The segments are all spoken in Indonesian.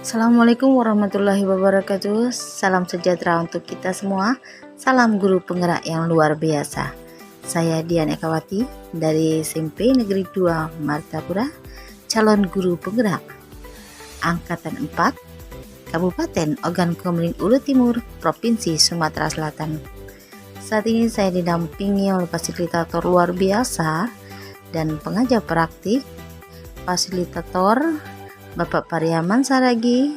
Assalamualaikum warahmatullahi wabarakatuh. Salam sejahtera untuk kita semua. Salam guru penggerak yang luar biasa. Saya Dian Ekawati dari SMP Negeri 2 Martapura, calon guru penggerak Angkatan 4, Kabupaten Ogan Komering Ulu Timur, Provinsi Sumatera Selatan. Saat ini saya didampingi oleh fasilitator luar biasa dan pengajar praktik, fasilitator Bapak Pariaman Saragi,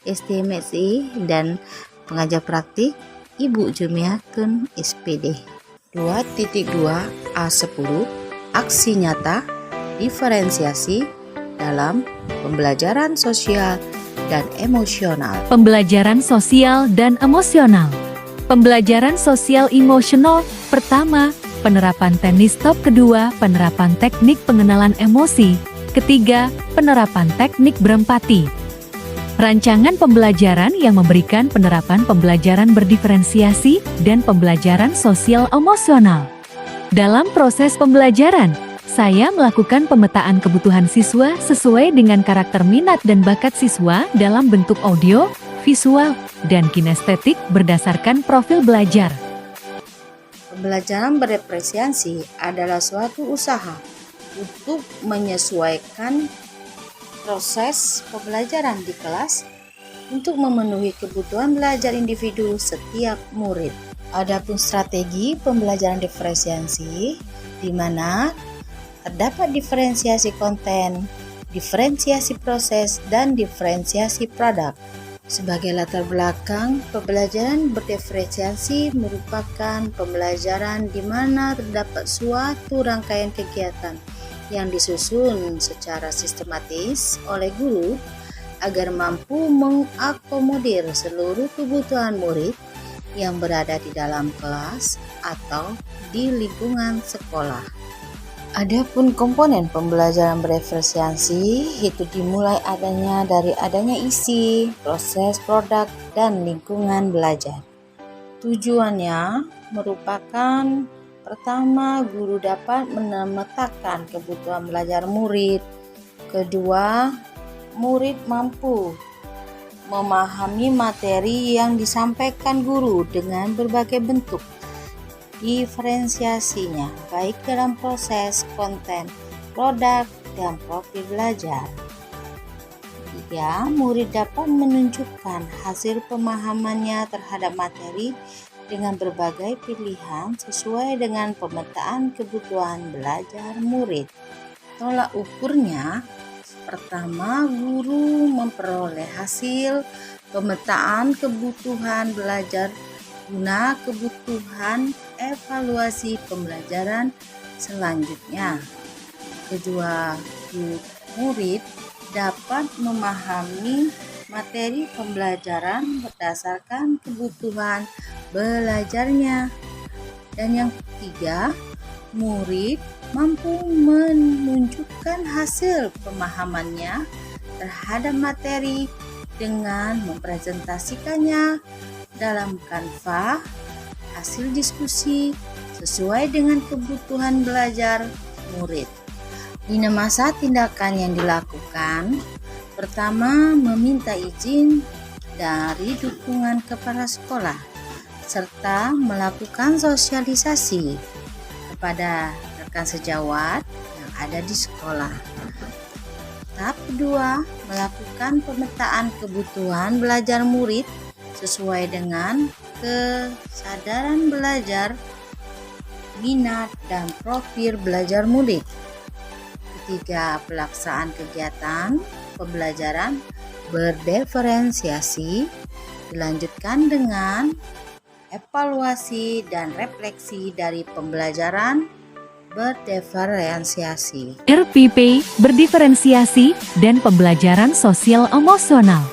STMSI, dan pengajar praktik Ibu Jumiatun SPD. 2.2 A10 Aksi nyata diferensiasi dalam pembelajaran sosial dan emosional. Pembelajaran sosial dan emosional. Pembelajaran sosial emosional pertama, penerapan teknik stop. Kedua, penerapan teknik pengenalan emosi. Ketiga, penerapan teknik berempati. Rancangan pembelajaran yang memberikan penerapan pembelajaran berdiferensiasi dan pembelajaran sosial emosional. Dalam proses pembelajaran, saya melakukan pemetaan kebutuhan siswa sesuai dengan karakter minat dan bakat siswa dalam bentuk audio, visual, dan kinestetik berdasarkan profil belajar. Pembelajaran berdiferensiasi adalah suatu usaha untuk menyesuaikan proses pembelajaran di kelas untuk memenuhi kebutuhan belajar individu setiap murid. Adapun strategi pembelajaran diferensiasi di mana terdapat diferensiasi konten, diferensiasi proses, dan diferensiasi produk. Sebagai latar belakang, pembelajaran berdiferensiasi merupakan pembelajaran di mana terdapat suatu rangkaian kegiatan yang disusun secara sistematis oleh guru agar mampu mengakomodir seluruh kebutuhan murid yang berada di dalam kelas atau di lingkungan sekolah. Adapun komponen pembelajaran berdiferensiasi itu dimulai dari adanya isi, proses, produk, dan lingkungan belajar. Tujuannya merupakan pertama, guru dapat memetakan kebutuhan belajar murid. Kedua, murid mampu memahami materi yang disampaikan guru dengan berbagai bentuk diferensiasinya, baik dalam proses, konten, produk, dan profil belajar. Ketiga, murid dapat menunjukkan hasil pemahamannya terhadap materi dengan berbagai pilihan sesuai dengan pemetaan kebutuhan belajar murid. Tolak ukurnya, pertama, guru memperoleh hasil pemetaan kebutuhan belajar guna kebutuhan evaluasi pembelajaran selanjutnya. Kedua, murid dapat memahami materi pembelajaran berdasarkan kebutuhan belajarnya. Dan yang ketiga, murid mampu menunjukkan hasil pemahamannya terhadap materi dengan mempresentasikannya dalam Canva hasil diskusi sesuai dengan kebutuhan belajar murid. Di masa tindakan yang dilakukan, pertama, meminta izin dari dukungan kepala sekolah serta melakukan sosialisasi kepada rekan sejawat yang ada di sekolah. Tahap kedua, melakukan pemetaan kebutuhan belajar murid sesuai dengan kesadaran belajar, minat, dan profil belajar murid. Ketiga, pelaksanaan kegiatan pembelajaran berdiferensiasi dilanjutkan dengan evaluasi dan refleksi dari pembelajaran berdiferensiasi. RPP berdiferensiasi dan pembelajaran sosial emosional.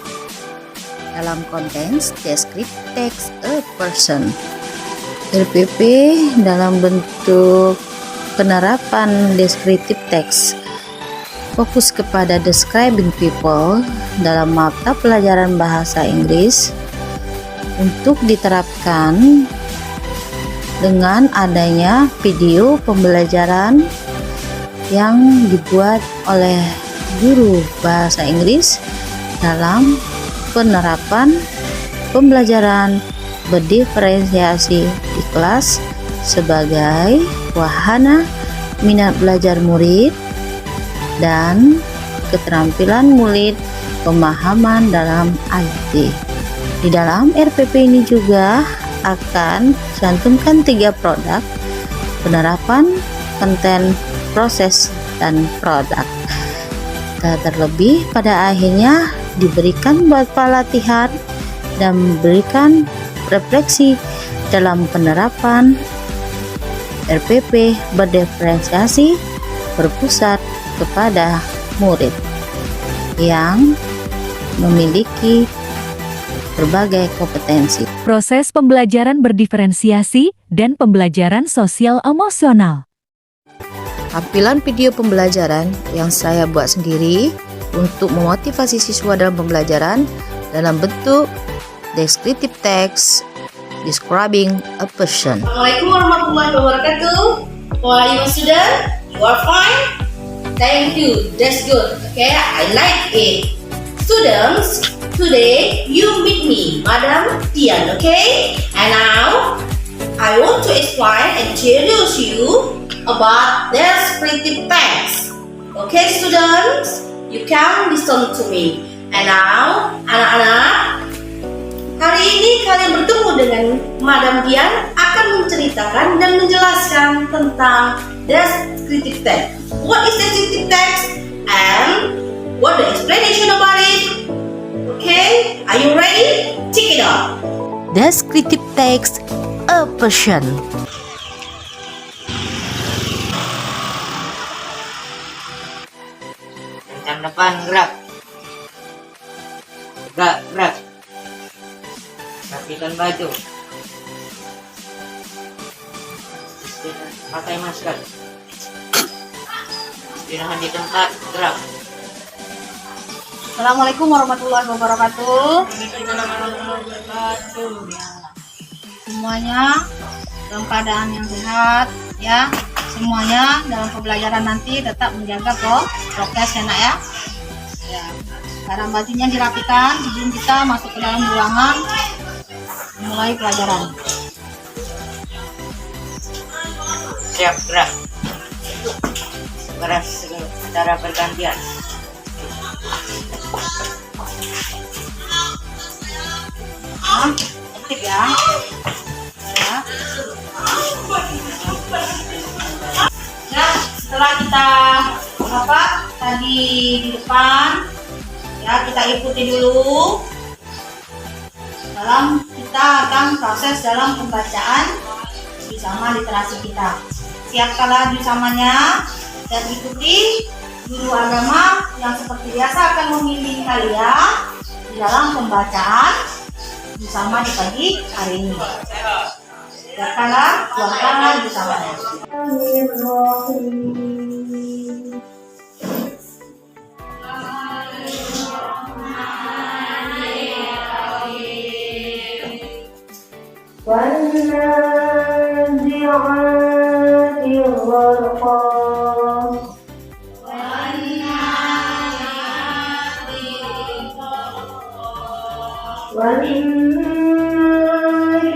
Dalam konteks descriptive text a person. RPP dalam bentuk penerapan descriptive text fokus kepada describing people dalam mata pelajaran bahasa Inggris untuk diterapkan dengan adanya video pembelajaran yang dibuat oleh guru bahasa Inggris dalam penerapan pembelajaran berdiferensiasi di kelas sebagai wahana minat belajar murid dan keterampilan murid pemahaman dalam IT. Di dalam RPP ini juga akan cantumkan 3 produk: penerapan, konten, proses, dan produk. Terlebih pada akhirnya diberikan beberapa latihan dan memberikan refleksi dalam penerapan RPP berdiferensiasi berpusat kepada murid yang memiliki berbagai kompetensi. Proses pembelajaran berdiferensiasi dan pembelajaran sosial emosional. Tampilan video pembelajaran yang saya buat sendiri untuk memotivasi siswa dalam pembelajaran dalam bentuk descriptive text describing a person. Assalamualaikum warahmatullahi wabarakatuh. How are you, student? You are fine? Thank you. That's good. Okay, I like it. Students, today you meet me, Madam Tian. Okay, and now I want to explain and introduce you about descriptive text. Okay, students, you can listen to me. And now, anak-anak, hari ini kalian bertemu dengan Madam Dian akan menceritakan dan menjelaskan tentang descriptive text. What is descriptive text and what the explanation about it? Okay, are you ready? Check it out. Descriptive text a person. Kencang depan, gerak. Gerak. Rapikan baju. Pakai masker. Istirahat di tempat, gerak. Assalamualaikum warahmatullahi wabarakatuh. Semuanya dalam keadaan yang sehat ya. Semuanya dalam pembelajaran nanti tetap menjaga prokes ya nak ya. Ya. Barang bajunya dirapikan sebelum kita masuk ke dalam ruangan mulai pelajaran. Siap, gerak. Gerak secara bergantian. Aktif ya. Ya. Ya, setelah kita tadi di depan ya, kita ikuti dulu dalam kita akan proses dalam pembacaan bersama literasi kita. Siapkanlah bersamanya dan ikuti guru agama yang seperti biasa akan membimbing kalian di dalam pembacaan bersama di pagi hari ini. Siapkanlah, tuangkanlah bersamanya. والنازعات غرقا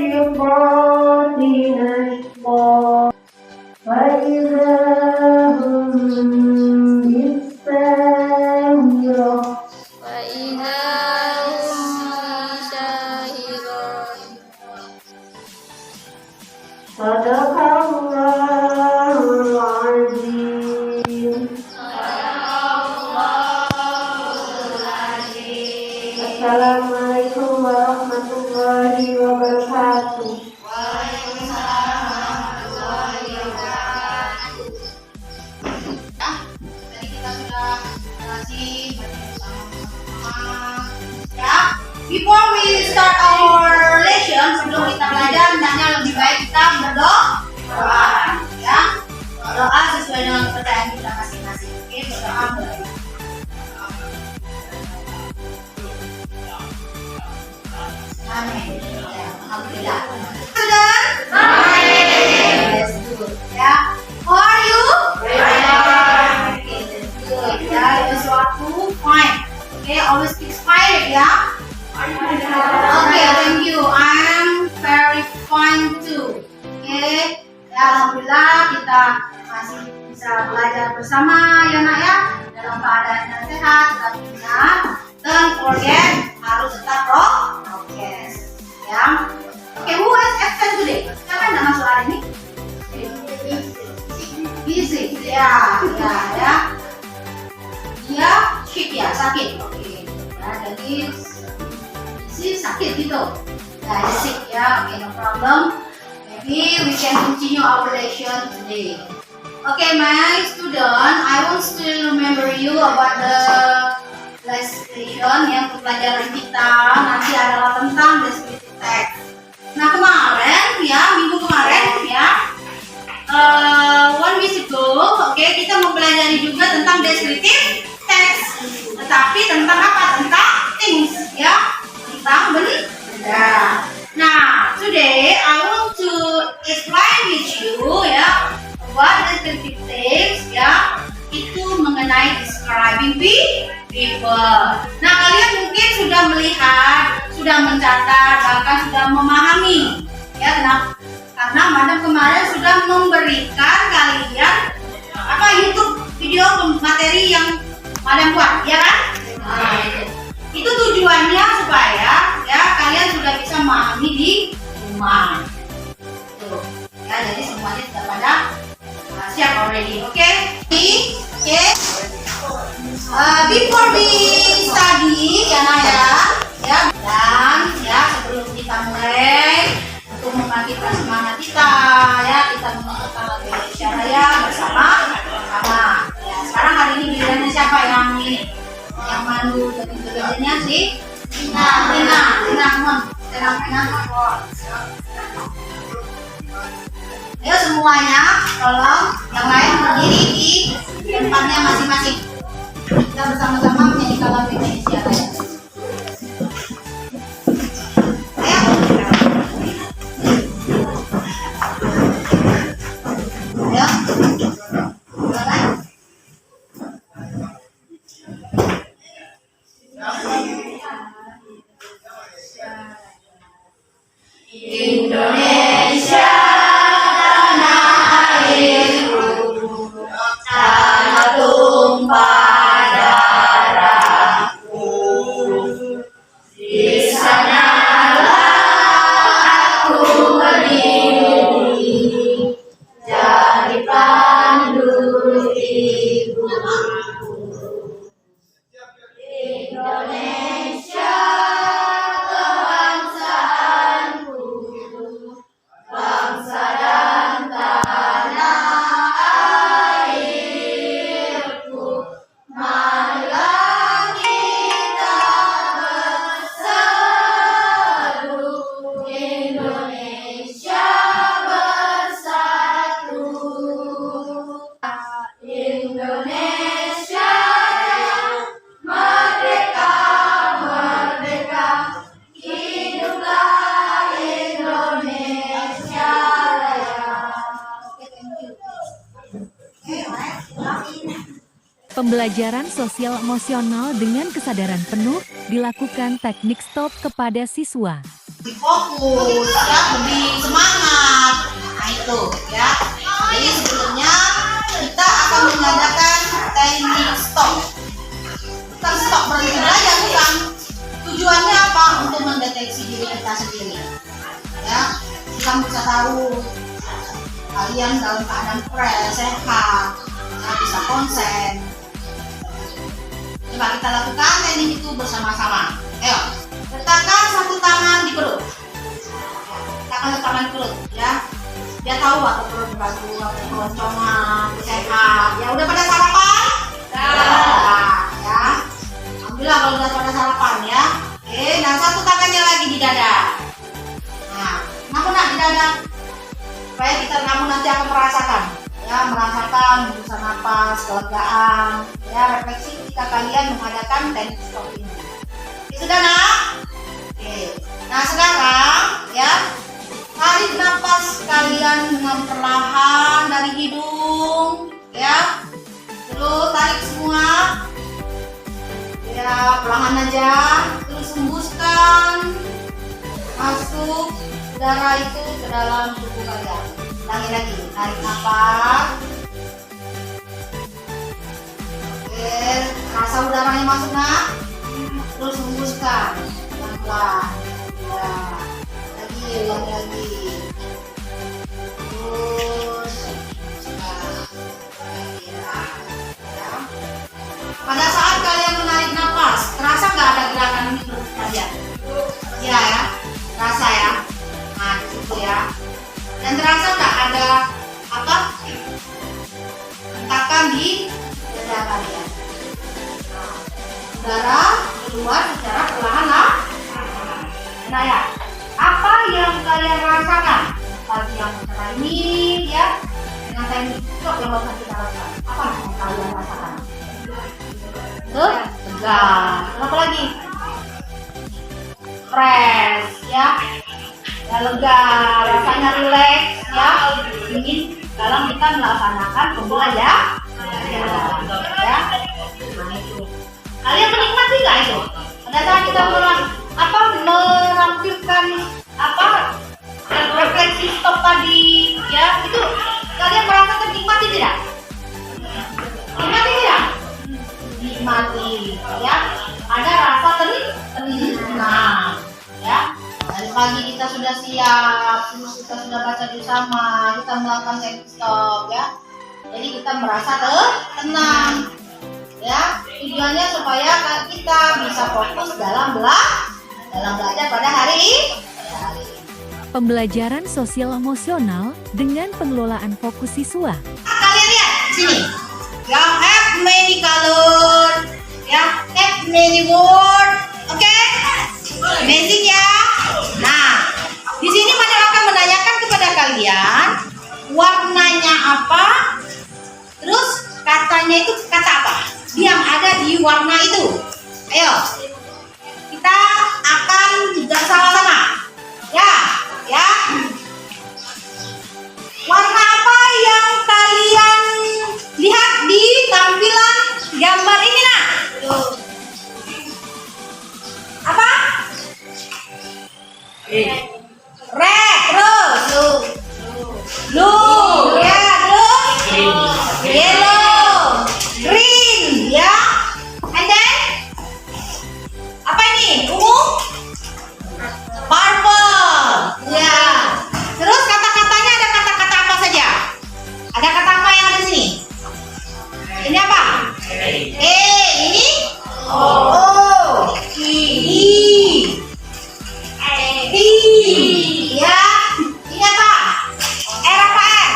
والناشطات نشطا فإذا هم بالساهرة صدق الله العظيم. Assalamualaikum warahmatullahi wabarakatuh. Tadi kita sudah literasi bersama-sama ya. Before we start our lesson, sebelum kita belajar, hendaknya lebih baik kita berdoa ya. Berdoa sesuai dengan kepercayaan kita masing-masing. Oke, berdoa mulai. Amin. Ya, alhamdulillah. Sudah? Amin. Yes, good. Ya. How are you? Okay, that's good. Ya, itu suatu fine. Okay, always keep smiling ya. Okay, thank you. I'm very fine too. Okay, ya alhamdulillah kita masih bisa belajar bersama ya nak ya dalam keadaan yang sehat. Tapi ingat, don't forget harus tetap prokes. Ya. Oke, who has absent today? Siapa yang nggak masuk hari ini? Busy. Ya. Dia sick ya, sakit. Oke. Ya, jadi sakit gitu. Ya, sick ya. Oke, no problem. Maybe we can continue our lesson today. Okay, my student, I want to remember you about the lesson yang pelajaran kita nanti adalah tentang descriptive text. Nah kemarin ya, minggu kemarin ya, 1 week ago, oke, kita mempelajari juga tentang descriptive text. Tetapi tentang apa? Tentang things ya, tentang benda. Nah, today I want to explain with you ya what descriptive text ya, itu mengenai describing people. Nah, kalian mungkin sudah melihat, sudah mencatat, bahkan sudah memahami ya, kenapa? Karena madam kemarin sudah memberikan kalian apa YouTube video materi yang madam buat, ya kan? Nah, itu tujuannya supaya ya kalian sudah bisa memahami di rumah. Tuh, ya, jadi semuanya sudah pada siap already, oke? Before we study ya Naya, ya, dan ya sebelum kita mulai untuk membangkitkan semangat kita ya, kita menonton lagu Indonesia Raya bersama-sama. Ya, sekarang hari ini gilirannya siapa yang ini? Yang malu jadi gilirannya sih? Rina, come on, ayo semuanya, tolong yang lain berdiri di tempatnya masing-masing. Kita bersama-sama menyanyikan lagu Indonesia Raya. Ayo. Silakan. Indonesia tanah airku, tanah tumpah darahku. Di sanalah aku berdiri, jadi pandu ibuku. Indonesia kebangsaanku, bangsa dan tanah airku. Marilah kita bersatu, Indonesia bersatu. Indonesia merdeka, merdeka, hiduplah Indonesia Raya. Oke, thank you. Pembelajaran sosial emosional dengan kesadaran penuh dilakukan teknik stop kepada siswa. Lebih fokus ya, lebih semangat. Nah itu ya. Jadi sebelumnya kita akan mengadakan teknik stop. Bukan stop berhenti belajar, bukan. Tujuannya apa? Untuk mendeteksi diri kita sendiri. Ya, kita bisa tahu kalian dalam keadaan fresh, sehat, ya, bisa konsen. Coba kita lakukan teknik itu bersama-sama. Ayo, letakkan satu tangan di perut. Letakkan satu tangan di perut, ya. Dia tahu atau perut batu, atau keloncongan, sehat. Ya udah pada sarapan? Nah, ya. Alhamdulillah kalau udah pada sarapan ya. Oke, nah satu tangannya lagi di dada. Nah, namun di dada. Supaya kamu nanti akan merasakan. Ya, merasakan hembusan napas, kelegaan, ya, refleksi ketika kalian mengadakan teknik stop ini. Oke, sudah nak? Oke. Nah sekarang ya, tarik napas kalian dengan perlahan dari hidung, ya. Terus tarik semua, ya, perlahan aja. Terus hembuskan masuk udara itu ke dalam tubuh kalian. Ulangi lagi, tarik nafas. Oke, rasa udaranya masuk nak. Terus hembuskan pelan-pelan. Ya, ulangi lagi. Terus hembuskan. Ya. Pada saat kalian menarik nafas, terasa nggak ada gerakan ini perut kalian? Iya ya, terasa ya. Nah, di situ ya. Dan terasa nggak ada apa? Hentakan di dada kalian. Nah, udara keluar secara perlahan lah. Nah ya, apa yang kalian rasakan? Bagi yang sekarang ini ya, dengan teknik stop yang bakal kita lakukan. Apa yang kalian rasakan? Tegang. Apa lagi? Fresh ya. Ya lega, rasanya rileks ya. Ingin dalam kita melaksanakan pembelajaran ya. Nah itu. Kalian menikmati nggak itu? Pada saat kita menampilkan refleksi stop tadi ya, itu kalian merasa ternikmati tidak? Nikmati tidak? Nikmati ya, ada rasa tenang ya. Dari pagi kita sudah siap, terus kita sudah baca bersama, kita melakukan teknik stop ya. Jadi kita merasa tenang ya. Tujuannya supaya kita bisa fokus dalam belajar pada hari ini. Pembelajaran sosial emosional dengan pengelolaan fokus siswa. Kalian lihat sini. Yang have many color, yang have many word, oke? Amazing ya. Nah, di sini Madam akan menanyakan kepada kalian warnanya apa, terus katanya itu kata apa yang ada di warna itu. Ayo, kita akan bersama-sama. Ya. Warna apa yang kalian lihat di tampilan gambar ini nak? Apa? Red, terus blue, ya, terus yellow, green, ya, and then apa ini? Ungu, purple, ya. Terus kata-katanya ada kata-kata apa saja? Ada kata apa yang ada di sini? Ini apa? Ini O, I, ya. Ini apa? R apa R?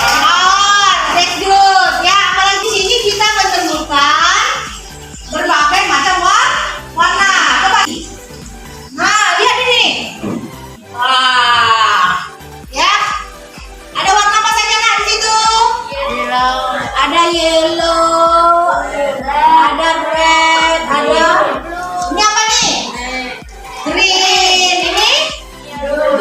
R, that's good. Ya, apalagi di sini kita menentukan berbagai macam warna. Coba. Nah, lihat ini. Wah, ya. Ada warna apa saja nak di situ? Yellow. Ada yellow, ada red, ada ini apa nih? Green. Ini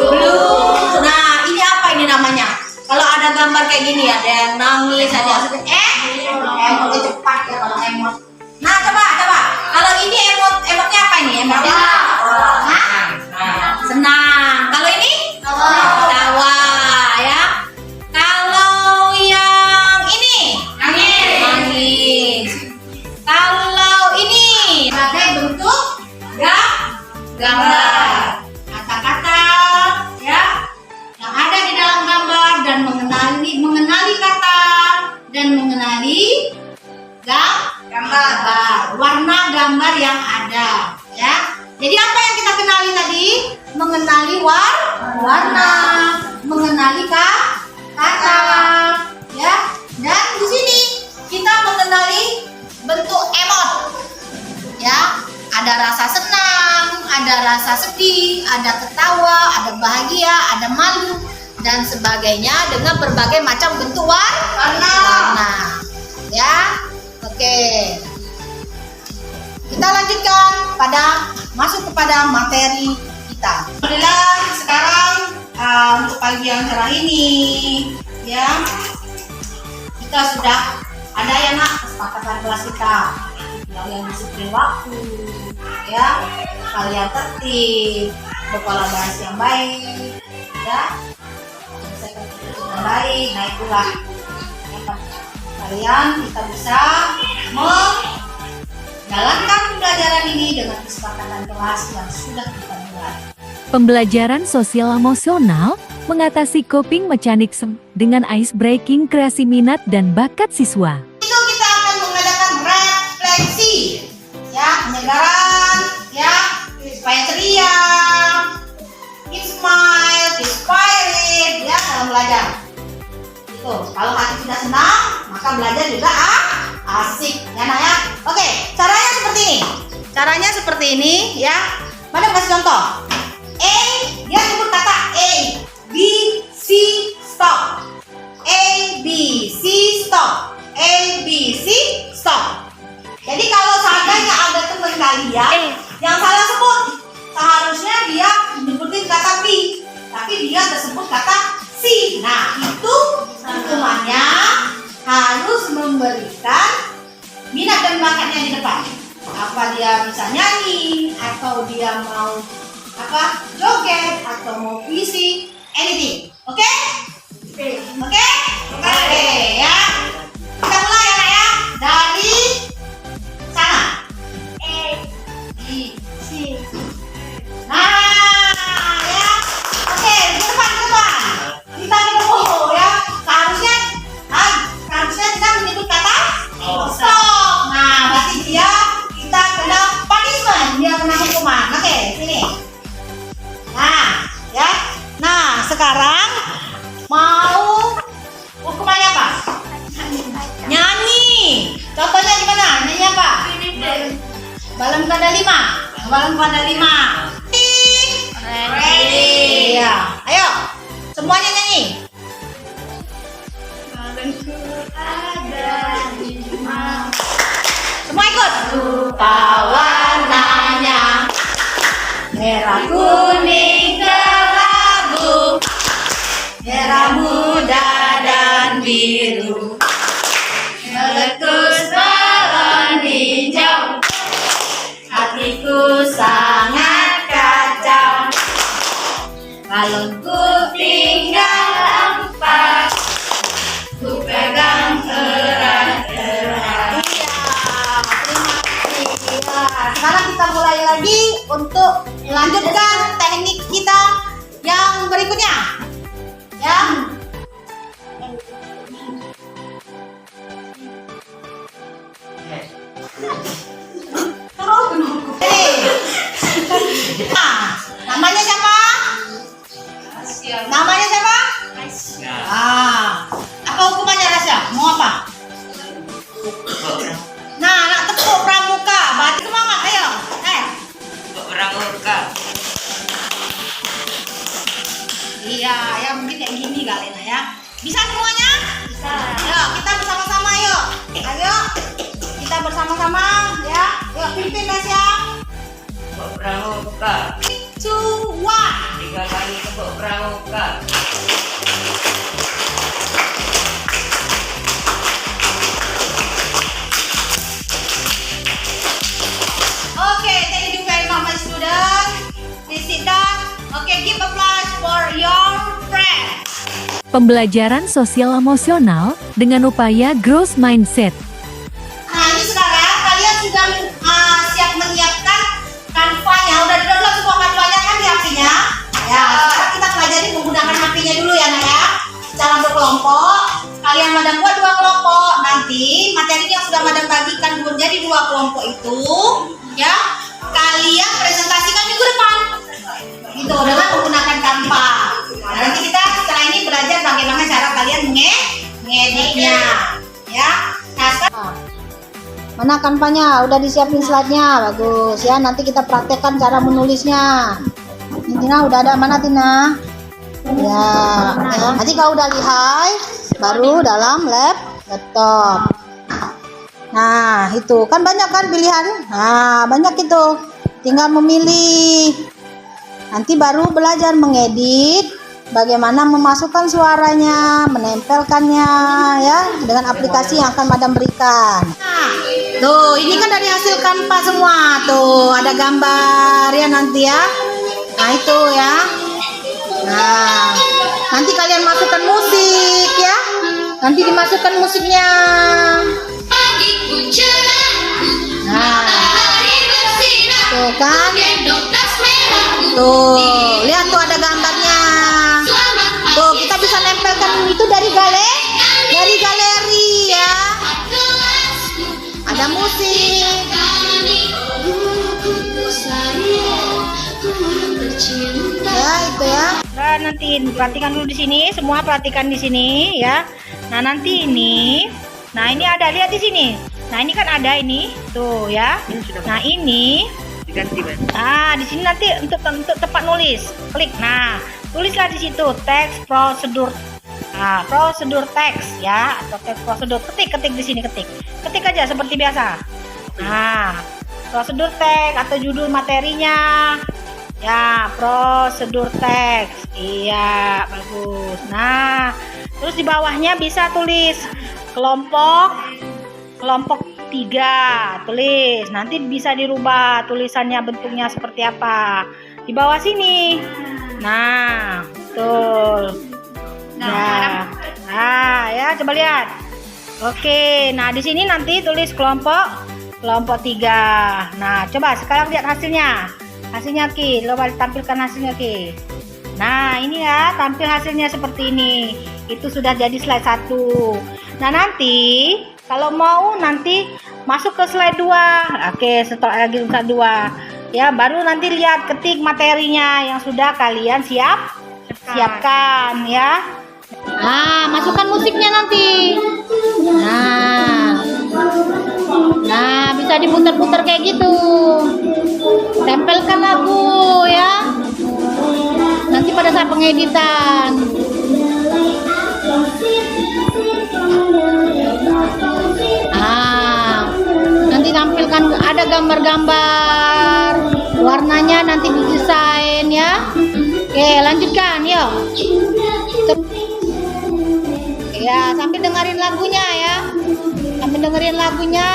blue. Nah, ini apa ini namanya? Kalau ada gambar kayak gini, ada yang nangis, ada yang sedih. Emot cepat ya kalau emot. Nah, coba. Kalau ini emotnya apa ini? Emotnya senang. Kalau ini tawa ya. Kalau yang ini nangis. Kalau ini sebagai bentuk gambar, kata-kata ya yang ada di dalam gambar dan mengenali kata dan mengenali gambar, warna gambar yang ada ya. Jadi apa yang kita kenali tadi? Mengenali warna, mengenali kata ya. Dan di sini kita mengenali bentuk emot ya. Ada rasa senang, ada rasa sedih, ada ketawa, ada bahagia, ada malu dan sebagainya dengan berbagai macam bentuk warna ya. Oke, kita lanjutkan masuk kepada materi kita. Alhamdulillah sekarang untuk pagi yang cerah ini ya, kita sudah ada ya nak kesepakatan kelas kita kalian disiplin waktu, ya, kalian tertib, berpola bahasa yang baik, ya, menyelesaikan tugas dengan baik. Nah itulah yang kalian kita bisa menjalankan pembelajaran ini dengan kesepakatan kelas yang sudah kita mulai. Pembelajaran sosial emosional mengatasi coping mechanics dengan ice breaking kreasi minat dan bakat siswa. Itu kita akan mengadakan refleksi, ya, penyegaran, ya, supaya ceria, keep smile, keep inspired, ya, dalam belajar. Itu, kalau hati sudah senang, maka belajar juga asik, ya nak ya. Oke, caranya seperti ini. Caranya seperti ini, ya. Mana kasih contoh? A, dia sebut kata A, B, C, stop. A, B, C, stop. A, B, C, stop. Jadi kalau seandainya ada teman kalian yang salah sebut, seharusnya dia menyebutin kata B, tapi dia tersebut kata C. Nah, itu hukumannya harus memberikan minat dan bakatnya di depan. Apa dia bisa nyanyi, atau dia mau joget, atau mau puisi, anything. Oke? Oke, ya. Kita mulai ya, nak ya. Dari sana. A, B, C. Nah, ya. Oke, ke depan. Kita ketemu ya. Seharusnya kita menyebut kata stop. Nah, berarti kita kena punishment, dia kena hukuman. Oke, sini. Nah, ya. Nah, sekarang mau hukumannya apa? Nyanyi. Contohnya gimana? Nyanyi apa? Balon pada 5. Balon pada 5. Ready. Ya. Ayo. Semuanya nyanyi. Balonku ada 5. Semua ikut. Lupa warnanya. Merah, kuning, kelabu, merah muda dan biru, meletus balon hijau, hatiku sangat kacau, balonku tinggal 4, ku pegang erat-erat. Sekarang kita mulai lagi untuk melanjutkan teknik kita yang berikutnya, ya. Nah, namanya siapa? Namanya siapa? Apa hukumannya Rasya? Mau apa? Nah, anak tepuk pramuka, berarti semangat, ayo. Pramuka. Iya, ya mungkin kayak gini kali ya. Bisa semuanya? Bisa. Yuk, kita bersama-sama yuk. Ayo, kita bersama-sama ya. Yuk, pimpin Rasya. Tepuk pramuka. 2, 1. 3 kali tepuk pramuka. Okay, thank you very much, my student. Please sit down. Okay, give applause for your friend. Pembelajaran sosial emosional dengan upaya growth mindset. Nah, ini sekarang kalian sudah siap menyiapkan kanvanya. Udah download semua kanvanya kan di HP-nya? Ya, sekarang kita pelajari menggunakan HP-nya dulu ya, Nak ya. Cara berkelompok. Kalian madam buat 2 kelompok. Nanti materi yang sudah madam bagikan menjadi 2 kelompok itu, ya, kalian presentasikan minggu depan. Gitu, dengan menggunakan Canva. Nah, nanti kita setelah ini belajar bagaimana cara kalian mengeditnya, ya. Nah, sekarang mana kanvanya? Udah disiapin slide-nya, bagus ya. Nanti kita praktekkan cara menulisnya. Ini Tina udah ada, mana Tina? Ya, nanti kalau udah lihai, baru dalam laptop. Nah, itu kan banyak kan pilihan. Nah, banyak itu. Tinggal memilih. Nanti baru belajar mengedit bagaimana memasukkan suaranya, menempelkannya ya dengan aplikasi yang akan Madam berikan. Nah, tuh ini kan dari hasil Canva semua, tuh ada gambar ya nanti ya. Nah itu ya. Nah nanti kalian masukkan musik ya. Nanti dimasukkan musiknya. Nah, tuh kan. Tuh, lihat tuh ada gambarnya. Tuh, kita bisa nempelkan itu dari galeri ya. Ada musik. Ya, itu ya. Nah, nanti perhatikan dulu di sini, semua perhatikan di sini ya. Nah, nanti ini. Nah, ini ada, lihat di sini. Nah, ini kan ada ini, tuh ya. Nah, ini Diganti, Mas. nah, di sini nanti untuk tempat nulis. Klik. Nah, tulislah di situ teks prosedur. Nah, prosedur teks ya, atau teks prosedur. Ketik di sini, ketik aja seperti biasa. Nah, prosedur teks atau judul materinya. Ya, prosedur teks. Iya, bagus. Nah, terus di bawahnya bisa tulis kelompok 3, tulis. Nanti bisa dirubah tulisannya, bentuknya seperti apa. Di bawah sini. Nah, betul. Nah, ya coba lihat. Oke, nah di sini nanti tulis kelompok 3. Nah, coba sekarang lihat hasilnya. Hasilnya Ki, coba tampilkan hasilnya Ki. Nah, ini ya, tampil hasilnya seperti ini. Itu sudah jadi slide 1. Nah, nanti kalau mau nanti masuk ke slide 2. Oke, setelah lagi slide 2. Ya, baru nanti lihat ketik materinya yang sudah kalian siapkan ya. Nah, masukkan musiknya nanti. Nah, bisa diputar-putar kayak gitu. Tempelkan lagu ya. Nanti pada saat pengeditan. Nanti tampilkan ada gambar-gambar. Warnanya nanti didesain ya. Oke, lanjutkan yuk. Ya, sambil dengerin lagunya ya. Sambil dengerin lagunya,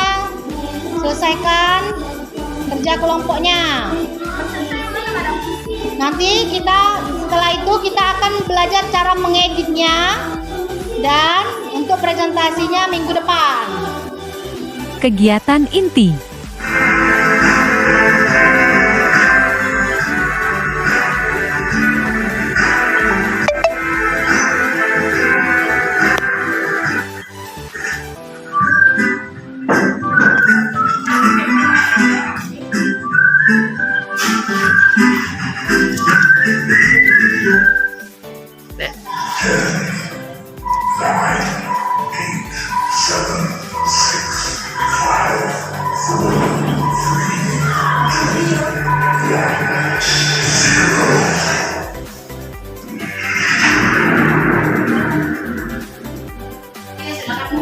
selesaikan kerja kelompoknya. Nanti setelah itu kita akan belajar cara mengeditnya dan untuk presentasinya minggu depan. Kegiatan inti.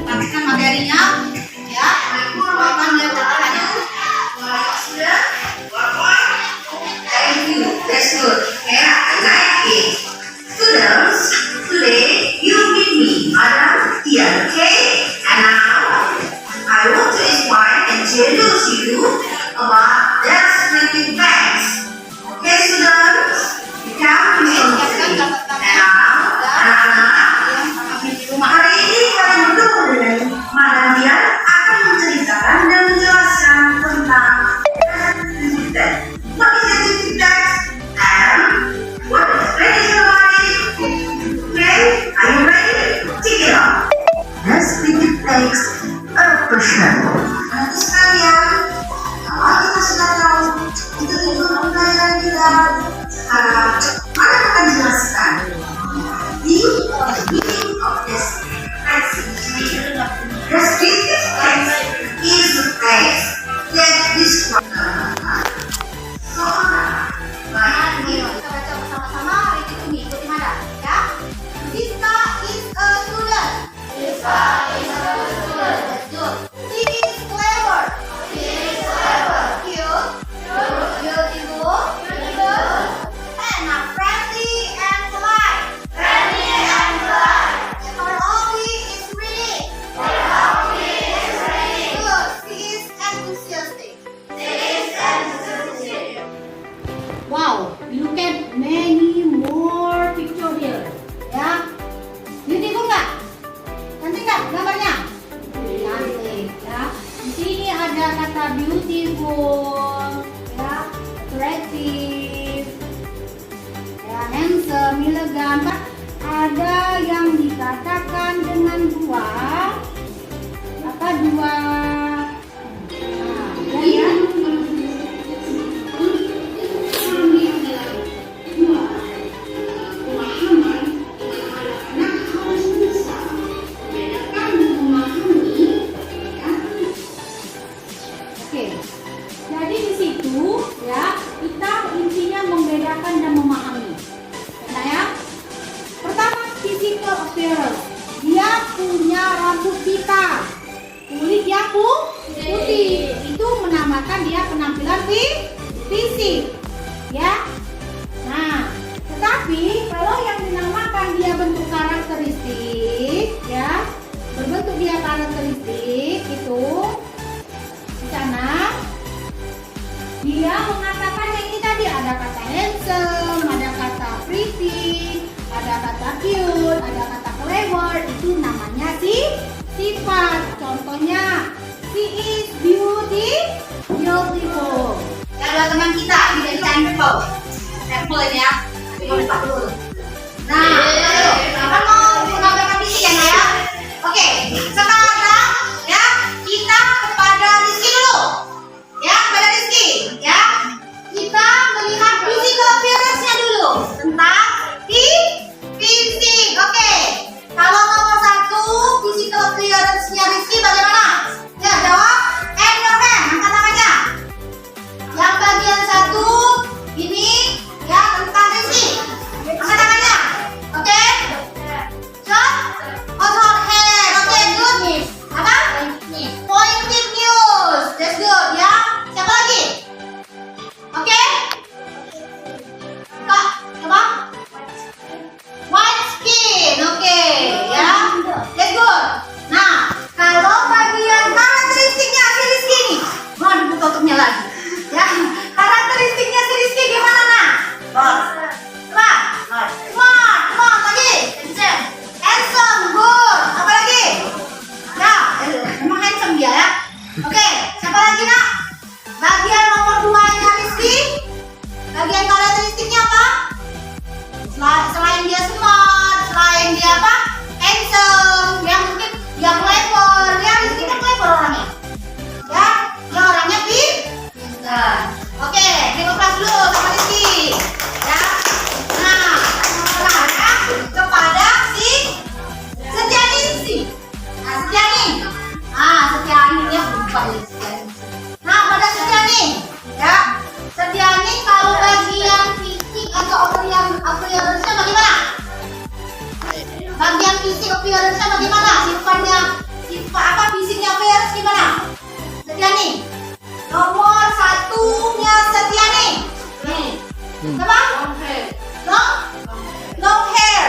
Perhatikan materinya ya. Akan lihat caranya. Thank you. That's good. Okay, I like it. Students, today you meet me, Madam here. Okay, and now I want to explain and introduce you about descriptive text. Okay, students, you can be on the screen. And now, hari ini kalian berdua dengan Madam Dian akan menceritakan dan menjelaskan tentang descriptive text. What is descriptive text and what is explanation about it? Okay, are you ready? Check it out. Descriptive text a question. Nanti sekalian, kalau kita sudah tahu itu pembelajaran kita, sekarang Madam akan jelaskan dia mengatakan yang ini tadi ada kata handsome, ada kata pretty, ada kata cute, ada kata clever, itu namanya sifat. Contohnya, she is beautiful. Ya, dua teman kita menjadi sampel. Sampel ini ya. Kita buka dulu. Nah, ayo. Kita mau menggambarkan fisik ya. Oke, sekarang ya kita kepada Rizky dulu. Ya, kepada Rizky. Ya, kita melihat physical appearance-nya dulu tentang fisik. Oke, kalau nomor 1 physical appearance-nya Rizky bagaimana? Ya, jawab. And your hand, angkat tangannya. Yang bagian 1 ini ya tentang Rizky. Angkat tangannya. Oke? Short? Short hair. Oke, good. Apa? Pointed nose. That's good ya. Siapa lagi? Oke? Kak, siapa? White skin. Oke, ya. That's good. Nah, kalau bagian karakteristiknya si Rizky nih. Mau dibuka tutupnya lagi. Ya, karakteristiknya si Rizky gimana nah? Smart lagi. Handsome, good. Apa lagi? Ya, emang handsome dia ya. Oke, siapa lagi nak? Bagian nomor 2 nya Rizky. Bagian karakteristiknya apa? Selain dia smart, selain dia apa? Handsome, yang mungkin dia clever. Ya, Rizky kan clever orangnya. Ya, dia orangnya pintar. Oke, terima kasih dulu sama Rizky. Ya. Nah, sekarang kepada si Setiani. Nah, Setiani. Setiani ya lupa ya Setiani. Nah, pada Setiani. Ya. Setiani kalau bagian fisik atau appearance-nya bagaimana? Bagian fisik appearance-nya bagaimana? Sifat apa fisiknya appearance gimana? Setiani. Nomor 1-nya Setiani. Apa? Long hair.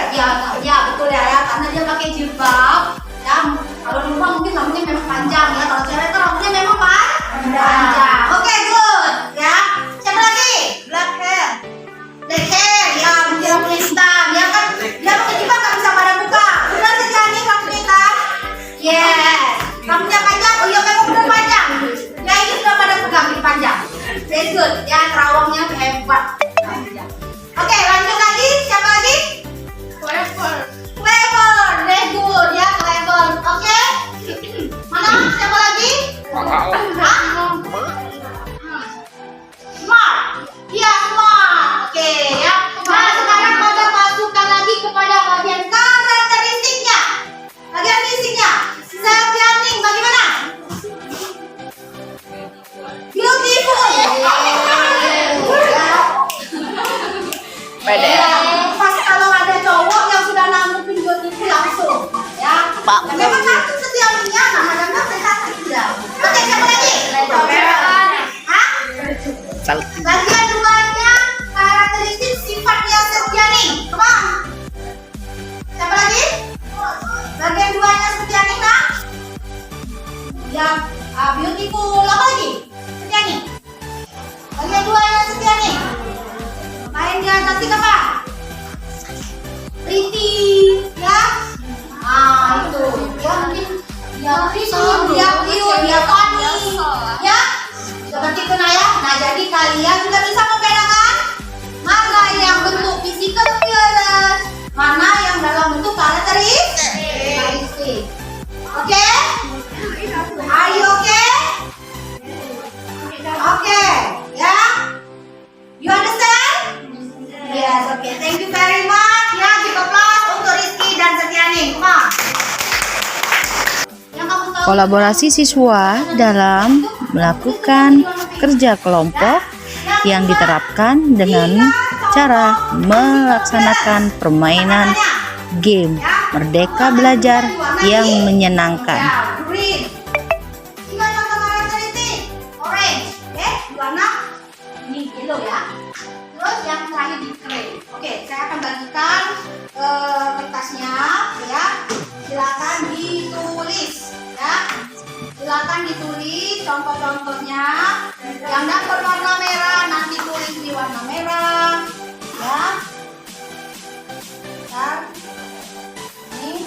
Ya betul ya, karena dia pakai jilbab. Ya, kalau di rumah mungkin rambutnya memang panjang ya. Kalau cewek itu rambutnya memang panjang. Oke, good. Ya. Siapa lagi? Black hair. Ya, mungkin rambutnya hitam. Ya kan? Dia pakai jilbab nggak bisa pada muka. Benar Setiani rambutnya hitam? Yes. Rambutnya panjang. Oh iya, memang benar panjang. Ya, ini sudah pada pegang ini panjang. Very good. Ya, terawangnya hebat. Oke, lanjut lagi. Siapa lagi? Clever. Very good. Ya, clever. Oke. Mana? Siapa lagi? Smart. Ya, smart. Oke, ya. Nah, sekarang pada masukkan lagi kepada bagian karakteristiknya. Bagian fisiknya. Setiani, bagaimana? Beautiful. Pas kalau ada cowok yang sudah nanggupin beautiful langsung, ya. Memang cantik Setianinya, nama-nama cantik sudah. Oke, siapa lagi? Hah? Bagian 2-nya karakteristik sifatnya Setiani. Come on. Siapa lagi? Bagian 2-nya Setiani, Kak? Ya, beautiful. Apa lagi? Setiani. Bagian 2-nya Setiani. Lain dia cantik apa? Pretty, ya? Itu. Ya mungkin dia pretty, dia cute, dia funny, ya? Seperti itu nah ya. Nah, jadi kalian sudah bisa membedakan mana yang bentuk physical appearance, mana yang dalam bentuk karakteristik. Oke? Are you okay? Oke, ya? You understand? Yes, okay. Thank you very much. Ya, give applause untuk Rizky dan Setiani. Come on. Yang kamu tahu Kolaborasi siswa dalam melakukan kerja kelompok yang diterapkan dengan cara melaksanakan permainan game Merdeka Belajar yang menyenangkan. ya, green. Tiga contoh karakteristik. Orange. Warna ini yellow ya. Terus yang terakhir di gray. Oke, saya akan bagikan kertasnya ya. Silakan ditulis ya. Silakan ditulis contoh-contohnya. Ya, Yang dapat warna merah nanti tulis di warna merah. Ya. Bentar. Ini.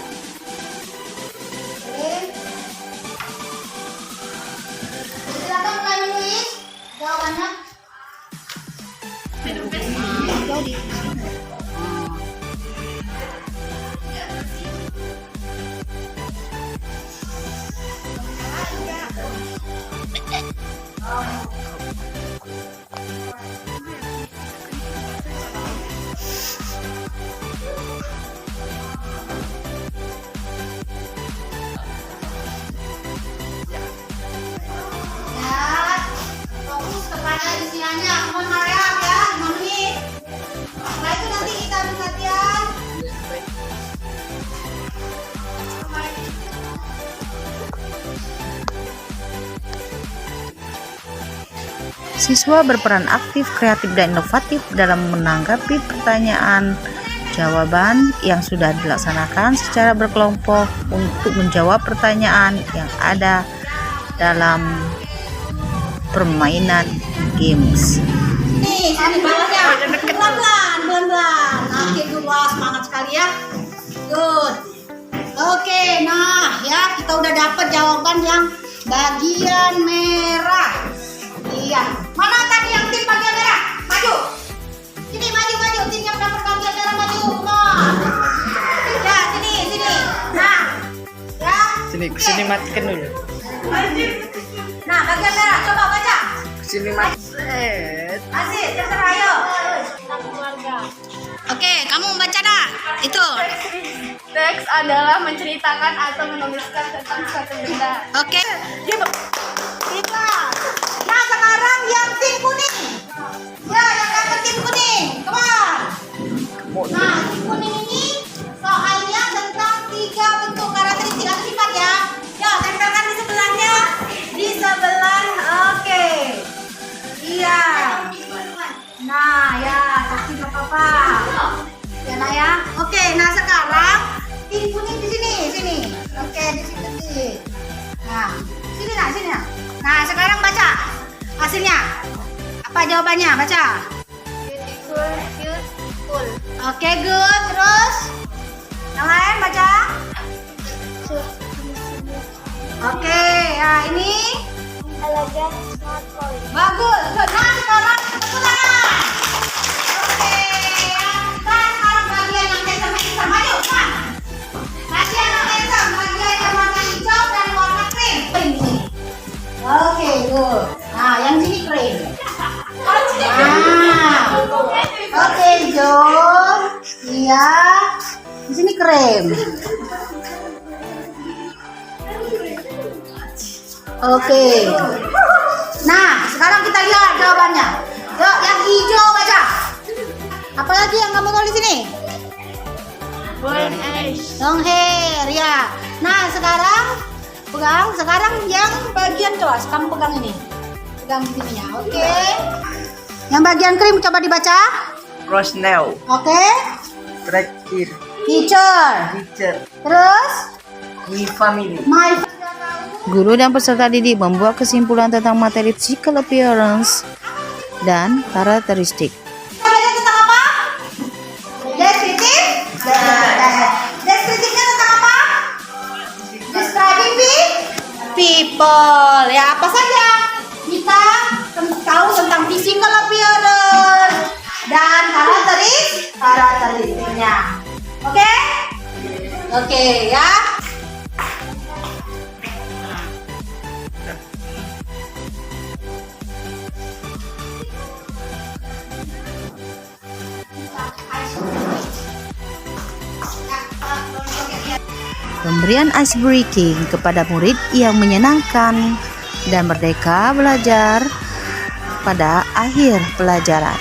Oke. Silakan mulai menulis jawabannya. Jauh di. Fokus kepada isiannya. Mohon maaf ya, 5 menit. Setelah itu nanti kita habis latihan. Siswa berperan aktif, kreatif, dan inovatif dalam menanggapi pertanyaan jawaban yang sudah dilaksanakan secara berkelompok untuk menjawab pertanyaan yang ada dalam permainan games. Nih, sini bawahnya. Pelan-pelan. Oke, good. Wah, semangat sekali ya. Good. Oke, nah ya kita udah dapat jawaban yang bagian merah. Iya. Mana tadi yang tim bagian merah? Maju. Sini maju. Tim yang dapat bagian merah maju. Nah. Ya, sini. Nah. Ya. Sini matikan dulu. Nah, bagian merah coba baca. Sini matikan. Asik, terserah ayo. Oke, kamu baca dah. Itu. Teks adalah menceritakan atau menuliskan tentang suatu benda. Oke. Kita. Nah, sekarang yang tim kuning. Ya, yang dapat tim kuning. Come on. Nah, tim kuning ini soalnya tentang 3 bentuk karakteristik atau sifat ya. Ya, tempelkan di sebelahnya. Di sebelah. Oke. Iya. Nah, ya, kasih Papa. Ya, nah ya. Oke, nah sekarang tim kuning di sini. Oke, di sini. Nah, sini nah. Nah, sekarang baca hasilnya. Apa jawabannya? Baca. Beautiful. Oke, good. Terus yang lain baca. Oke, ya ini Elegan, smart, polished. bagus. Good. Nah, sekarang tepuk tangan. Oke, ya. Nah, sekarang bagian yang handsome maju. Nah. Bagian yang handsome, bagian yang warna hijau dan warna krim. Oke, good. Nah, yang sini krim. Nah, oke, Jo. Iya. Di sini krim. Oke. Nah, sekarang kita lihat jawabannya. Yuk, yang hijau baca. Apalagi yang kamu tulis ini? Long hair, ya. Nah, sekarang pegang. Sekarang yang bagian coba, kamu pegang ini. Pegang di sininya. Oke. Yang bagian krim coba dibaca. Rosnell. Oke. Terakhir. Teacher. Terus We family. my. Guru dan peserta didik membuat kesimpulan tentang materi physical appearance dan karakteristik. Belajar tentang apa? Deskriptif. Deskriptifnya tentang apa? Describing people. Ya, apa saja? Kita tahu tentang physical appearance dan karakteristiknya. Oke? Oke, ya. Pemberian ice breaking kepada murid yang menyenangkan dan merdeka belajar pada akhir pelajaran.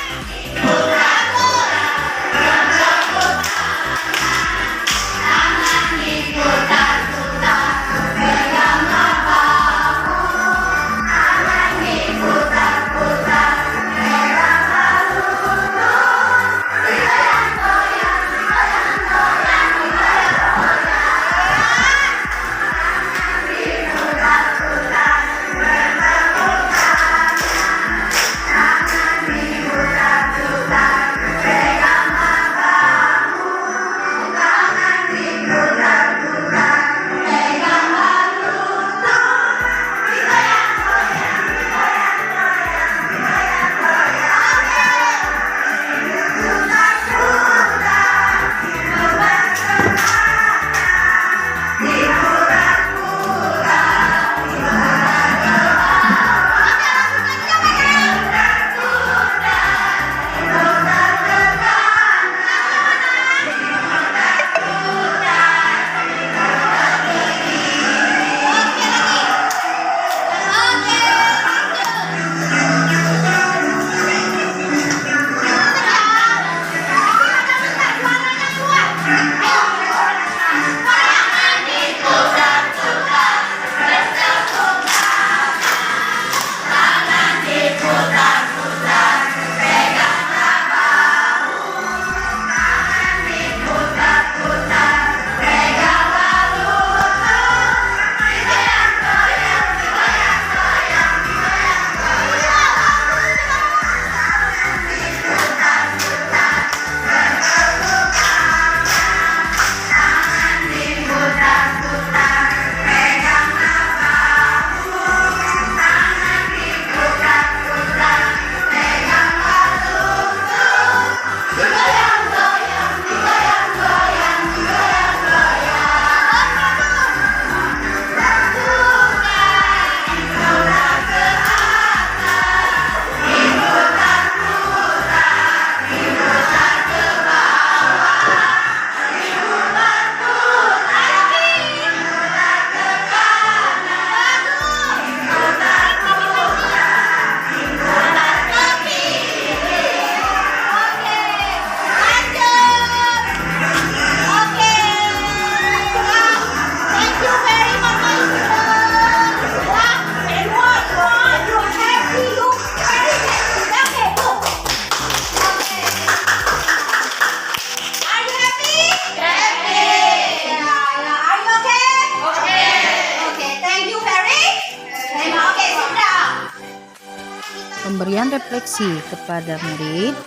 melakukan refleksi kepada murid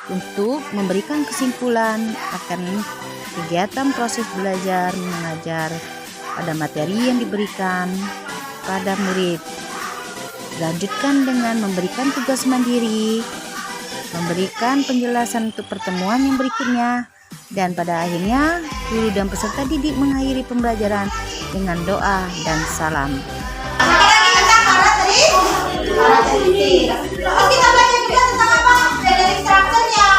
untuk memberikan kesimpulan akan kegiatan proses belajar mengajar pada materi yang diberikan pada murid. Lanjutkan dengan memberikan tugas mandiri, memberikan penjelasan untuk pertemuan yang berikutnya, dan pada akhirnya guru dan peserta didik mengakhiri pembelajaran dengan doa dan salam. Kita belajar juga tentang apa? Dari strukturnya,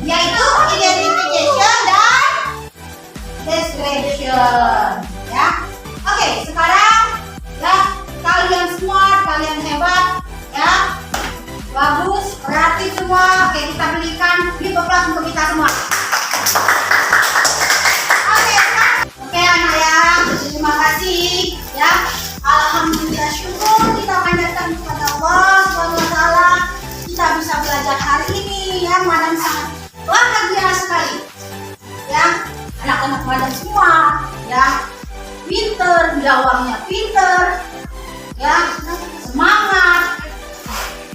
yaitu identification dan description. Ya, oke. Sekarang ya kalian semua, kalian hebat, ya, bagus, kreatif semua. Oke, kita berikan beri aplaus untuk kita semua. Oke, anak ya, terima kasih. Ya, alhamdulillah, syukur kita panjatkan kepada Allah SWT. Kita bisa belajar hari ini, ya, madam sangat bahagia sekali. Ya, anak-anak madam semua, ya, pinter, jawabnya pinter, ya, semangat,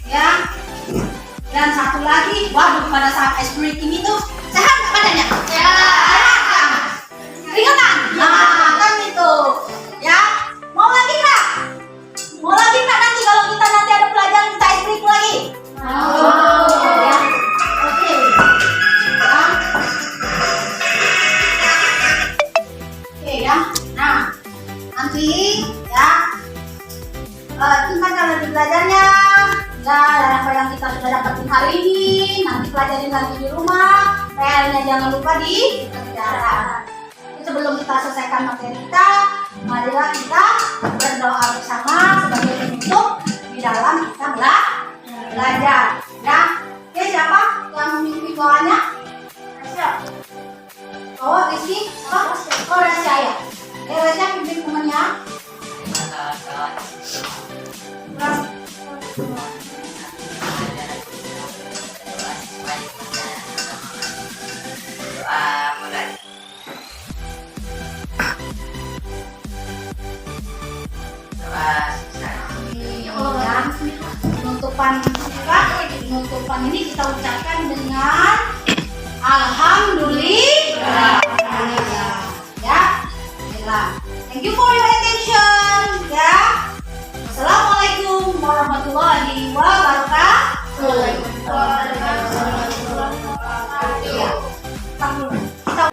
ya. Dan satu lagi, waduh, pada saat ice breaking itu sehat nggak badannya? Sehat. Ringan. Nah, kan itu, ya. Mau lagi nggak? Mau lagi nggak nanti kalau kita nanti ada pelajaran kita ice breaking lagi? Ya. Oke. Ya. Oke ya. Nah, nanti ya tingkatkan lagi belajarnya. Ya, dan apa yang kita sudah dapatin hari ini nanti pelajarin lagi di rumah. PR-nya jangan lupa dikerjakan. Sebelum kita selesaikan materi kita, marilah kita berdoa bersama sebagai penutup di dalam kita belajar. Ya, oke, siapa yang memimpin doanya? Oh, Rizky, oh Rasya ya. Rasya pimpin temannya. Penutupan ini kita ucapkan dengan alhamdulillah. Ya, thank you for your attention. Ya, assalamualaikum warahmatullahi wabarakatuh.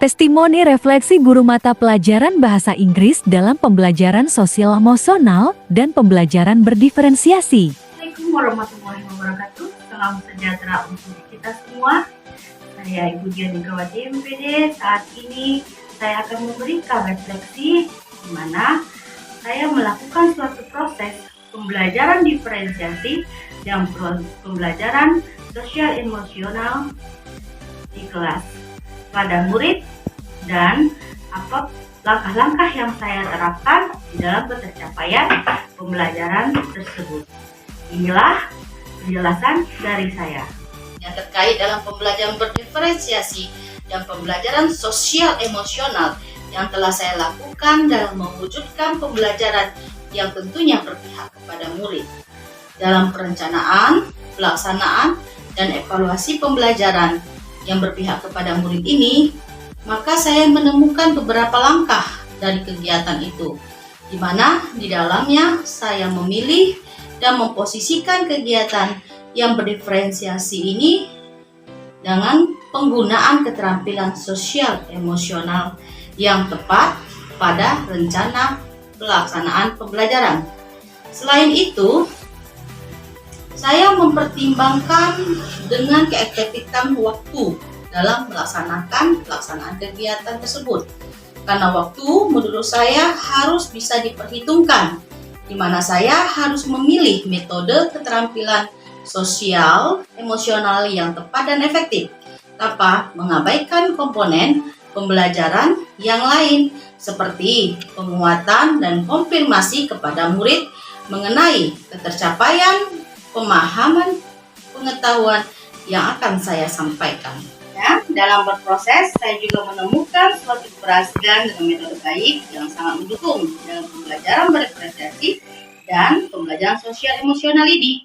Testimoni refleksi guru mata pelajaran bahasa Inggris dalam pembelajaran sosial emosional dan pembelajaran berdiferensiasi. Assalamualaikum warahmatullahi wabarakatuh. Salam sejahtera untuk kita semua. Saya Ibu Dian Megawati MPD. Saat ini saya akan memberikan refleksi di mana saya melakukan suatu proses pembelajaran diferensiasi dan pembelajaran sosial emosional di kelas pada murid dan apa langkah-langkah yang saya terapkan di dalam pencapaian pembelajaran tersebut. Inilah penjelasan dari saya. Yang terkait dalam pembelajaran berdiferensiasi dan pembelajaran sosial emosional yang telah saya lakukan dalam mewujudkan pembelajaran yang tentunya berpihak kepada murid. Dalam perencanaan, pelaksanaan, dan evaluasi pembelajaran yang berpihak kepada murid ini, maka saya menemukan beberapa langkah dari kegiatan itu, di mana di dalamnya saya memilih dan memposisikan kegiatan yang berdiferensiasi ini dengan penggunaan keterampilan sosial emosional yang tepat pada rencana pelaksanaan pembelajaran. Selain itu, saya mempertimbangkan dengan keefektifan waktu dalam melaksanakan pelaksanaan kegiatan tersebut. Karena waktu menurut saya harus bisa diperhitungkan, di mana saya harus memilih metode keterampilan sosial emosional yang tepat dan efektif, tanpa mengabaikan komponen pembelajaran yang lain seperti penguatan dan konfirmasi kepada murid mengenai ketercapaian pemahaman pengetahuan yang akan saya sampaikan. Ya, dalam berproses, saya juga menemukan suatu keberhasilan dengan metode baik yang sangat mendukung dalam pembelajaran berdiferensiasi dan pembelajaran sosial emosional ini.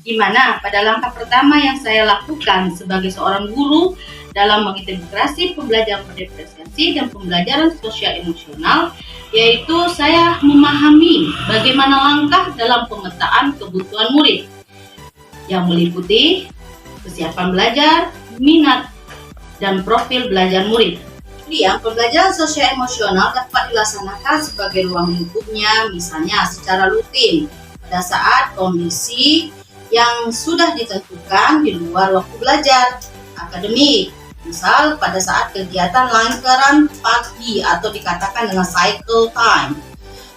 di mana pada langkah pertama yang saya lakukan sebagai seorang guru dalam mengintegrasi pembelajaran berdiferensiasi dan pembelajaran sosial emosional, yaitu saya memahami bagaimana langkah dalam pemetaan kebutuhan murid yang meliputi kesiapan belajar, minat, dan profil belajar murid. Kemudian, pembelajaran sosial emosional dapat dilaksanakan sebagai ruang lingkupnya, misalnya secara rutin pada saat kondisi yang sudah ditentukan di luar waktu belajar akademik. Misal pada saat kegiatan lingkaran pagi atau dikatakan dengan cycle time.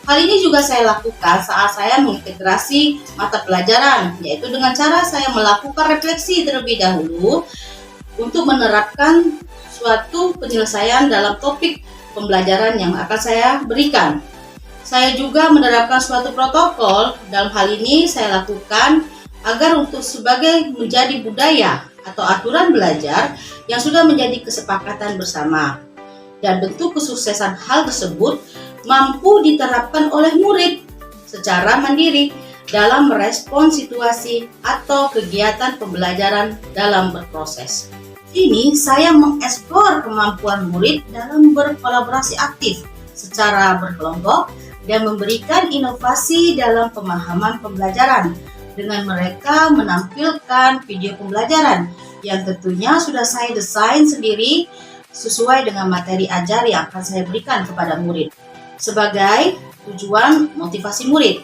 Hal ini juga saya lakukan saat saya mengintegrasi mata pelajaran, yaitu dengan cara saya melakukan refleksi terlebih dahulu untuk menerapkan suatu penyelesaian dalam topik pembelajaran yang akan saya berikan. Saya juga menerapkan suatu protokol. Dalam hal ini saya lakukan agar untuk sebagai menjadi budaya atau aturan belajar yang sudah menjadi kesepakatan bersama. Dan bentuk kesuksesan hal tersebut mampu diterapkan oleh murid secara mandiri dalam merespon situasi atau kegiatan pembelajaran dalam berproses. Ini saya mengeksplor kemampuan murid dalam berkolaborasi aktif secara berkelompok dan memberikan inovasi dalam pemahaman pembelajaran dengan mereka menampilkan video pembelajaran yang tentunya sudah saya desain sendiri sesuai dengan materi ajar yang akan saya berikan kepada murid sebagai tujuan motivasi murid.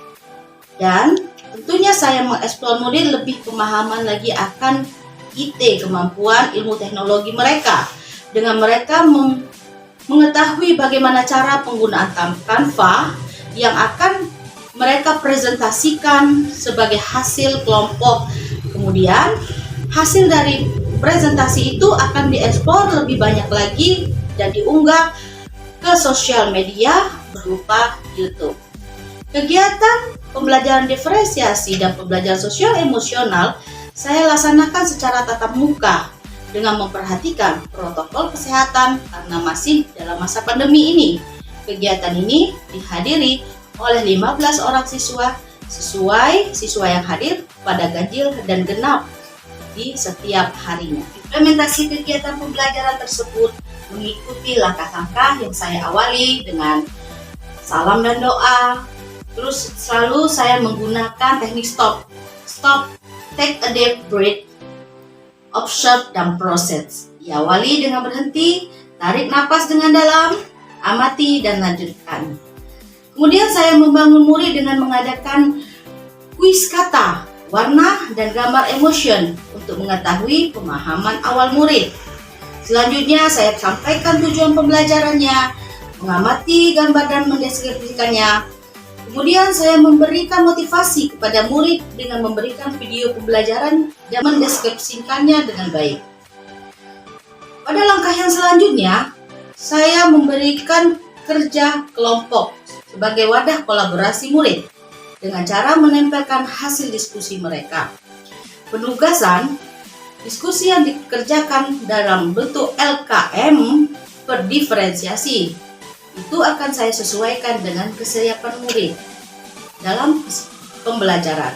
Dan tentunya saya mengeksplor murid lebih pemahaman lagi akan IT, kemampuan ilmu teknologi mereka, dengan mereka mengetahui bagaimana cara penggunaan Canva yang akan mereka presentasikan sebagai hasil kelompok. Kemudian hasil dari presentasi itu akan diekspor lebih banyak lagi dan diunggah ke sosial media berupa YouTube. Kegiatan pembelajaran diferensiasi dan pembelajaran sosial emosional saya laksanakan secara tatap muka dengan memperhatikan protokol kesehatan karena masih dalam masa pandemi ini. Kegiatan ini dihadiri oleh 15 orang siswa sesuai siswa yang hadir pada ganjil dan genap di setiap harinya. Implementasi kegiatan pembelajaran tersebut mengikuti langkah-langkah yang saya awali dengan salam dan doa. Terus selalu saya menggunakan teknik stop, take a deep breath, observe, dan process. Diawali dengan berhenti, tarik napas dengan dalam, amati, dan lanjutkan. Kemudian saya membangun murid dengan mengadakan kuis kata, warna, dan gambar emotion untuk mengetahui pemahaman awal murid. Selanjutnya saya sampaikan tujuan pembelajarannya, mengamati gambar dan mendeskripsikannya. Kemudian saya memberikan motivasi kepada murid dengan memberikan video pembelajaran dan mendeskripsikannya dengan baik. Pada langkah yang selanjutnya, saya memberikan kerja kelompok sebagai wadah kolaborasi murid dengan cara menempelkan hasil diskusi mereka. Penugasan diskusi yang dikerjakan dalam bentuk LKM berdiferensiasi itu akan saya sesuaikan dengan kesiapan murid dalam pembelajaran.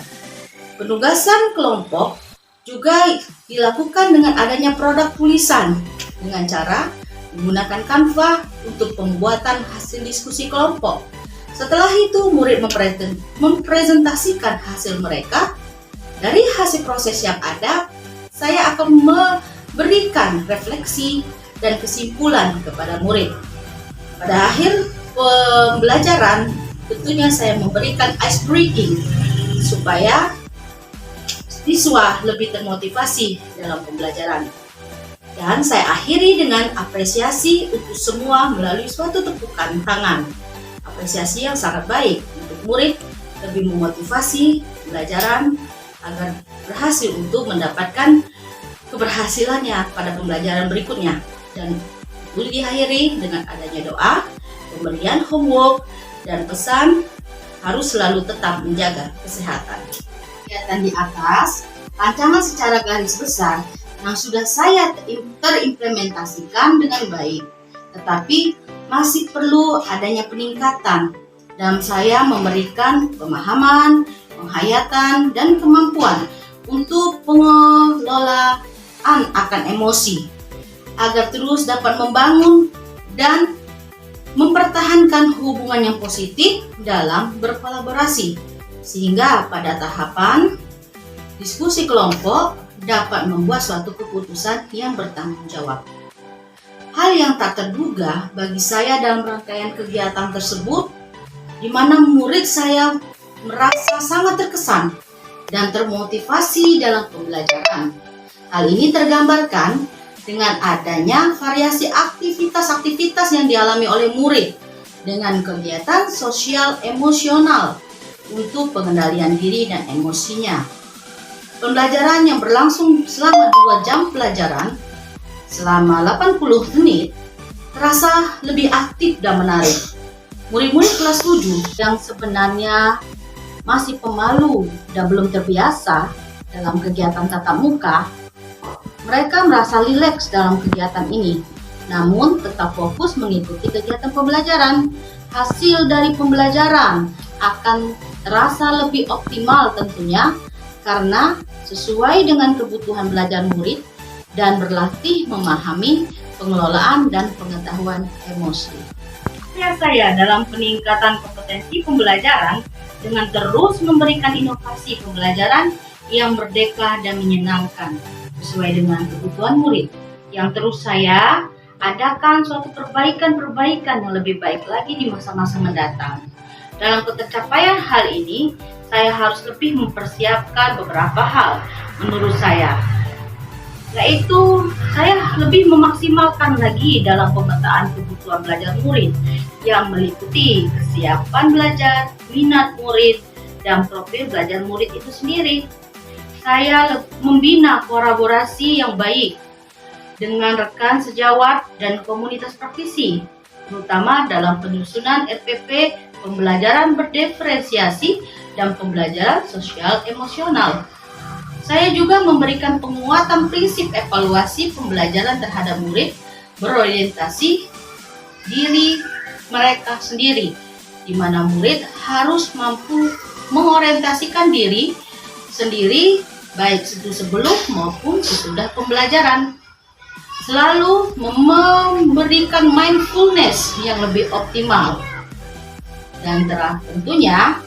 Penugasan kelompok juga dilakukan dengan adanya produk tulisan dengan cara menggunakan Canva untuk pembuatan hasil diskusi kelompok. Setelah itu murid mempresentasikan hasil mereka. Dari hasil proses yang ada, saya akan memberikan refleksi dan kesimpulan kepada murid. Pada akhir pembelajaran, tentunya saya memberikan ice breaking supaya siswa lebih termotivasi dalam pembelajaran. Dan saya akhiri dengan apresiasi untuk semua melalui suatu tepukan tangan. Apresiasi yang sangat baik untuk murid lebih memotivasi pembelajaran agar berhasil untuk mendapatkan keberhasilannya pada pembelajaran berikutnya. Dan itu diakhiri dengan adanya doa, pemberian homework, dan pesan harus selalu tetap menjaga kesehatan. Kegiatan di atas, rancangan secara garis besar yang sudah saya terimplementasikan dengan baik, tetapi masih perlu adanya peningkatan dalam saya memberikan pemahaman, penghayatan, dan kemampuan untuk pengelolaan akan emosi agar terus dapat membangun dan mempertahankan hubungan yang positif dalam berkolaborasi, sehingga pada tahapan diskusi kelompok dapat membuat suatu keputusan yang bertanggung jawab. Hal yang tak terduga bagi saya dalam rangkaian kegiatan tersebut, di mana murid saya merasa sangat terkesan dan termotivasi dalam pembelajaran. Hal ini tergambarkan dengan adanya variasi aktivitas-aktivitas yang dialami oleh murid dengan kegiatan sosial emosional untuk pengendalian diri dan emosinya. Pembelajaran yang berlangsung selama 2 jam pelajaran selama 80 menit terasa lebih aktif dan menarik. Murid-murid kelas 7 yang sebenarnya masih pemalu dan belum terbiasa dalam kegiatan tatap muka, mereka merasa rileks dalam kegiatan ini, namun tetap fokus mengikuti kegiatan pembelajaran. Hasil dari pembelajaran akan terasa lebih optimal tentunya, karena sesuai dengan kebutuhan belajar murid dan berlatih memahami pengelolaan dan pengetahuan emosi. Saya dalam peningkatan kompetensi pembelajaran dengan terus memberikan inovasi pembelajaran yang merdeka dan menyenangkan sesuai dengan kebutuhan murid. Yang terus saya adakan suatu perbaikan-perbaikan yang lebih baik lagi di masa-masa mendatang. Dalam pencapaian hal ini, saya harus lebih mempersiapkan beberapa hal menurut saya, yaitu saya lebih memaksimalkan lagi dalam pemetaan kebutuhan belajar murid yang meliputi kesiapan belajar, minat murid, dan profil belajar murid itu sendiri. Saya membina kolaborasi yang baik dengan rekan sejawat dan komunitas praktisi, terutama dalam penyusunan RPP pembelajaran berdiferensiasi dan pembelajaran sosial emosional. Saya juga memberikan penguatan prinsip evaluasi pembelajaran terhadap murid berorientasi diri mereka sendiri, di mana murid harus mampu mengorientasikan diri sendiri baik sebelum maupun sesudah pembelajaran. Selalu memberikan mindfulness yang lebih optimal. Dan tentunya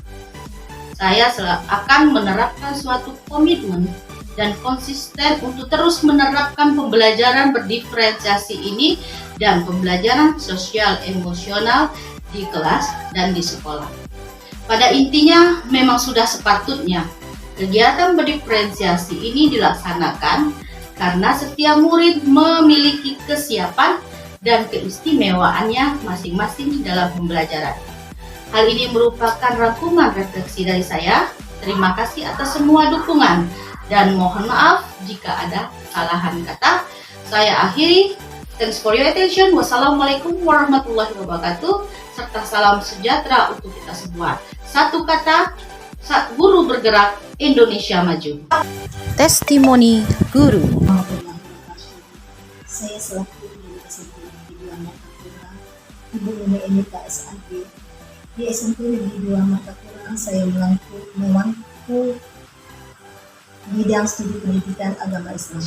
saya akan menerapkan suatu komitmen dan konsisten untuk terus menerapkan pembelajaran berdiferensiasi ini dan pembelajaran sosial emosional di kelas dan di sekolah. Pada intinya memang sudah sepatutnya kegiatan berdiferensiasi ini dilaksanakan karena setiap murid memiliki kesiapan dan keistimewaannya masing-masing dalam pembelajaran. Hal ini merupakan rangkuman refleksi dari saya. Terima kasih atas semua dukungan dan mohon maaf jika ada kesalahan kata. Saya akhiri. Thanks for your attention. Wassalamualaikum warahmatullahi wabarakatuh. Serta salam sejahtera untuk kita semua. Satu kata, saat guru bergerak, Indonesia maju. Testimoni guru. Saya selaku guru SMP Negeri 2 Martapura, Ibu Nuni Enita SAG. Di SMP Negeri 2 Martapura, saya memangku bidang studi pendidikan agama Islam.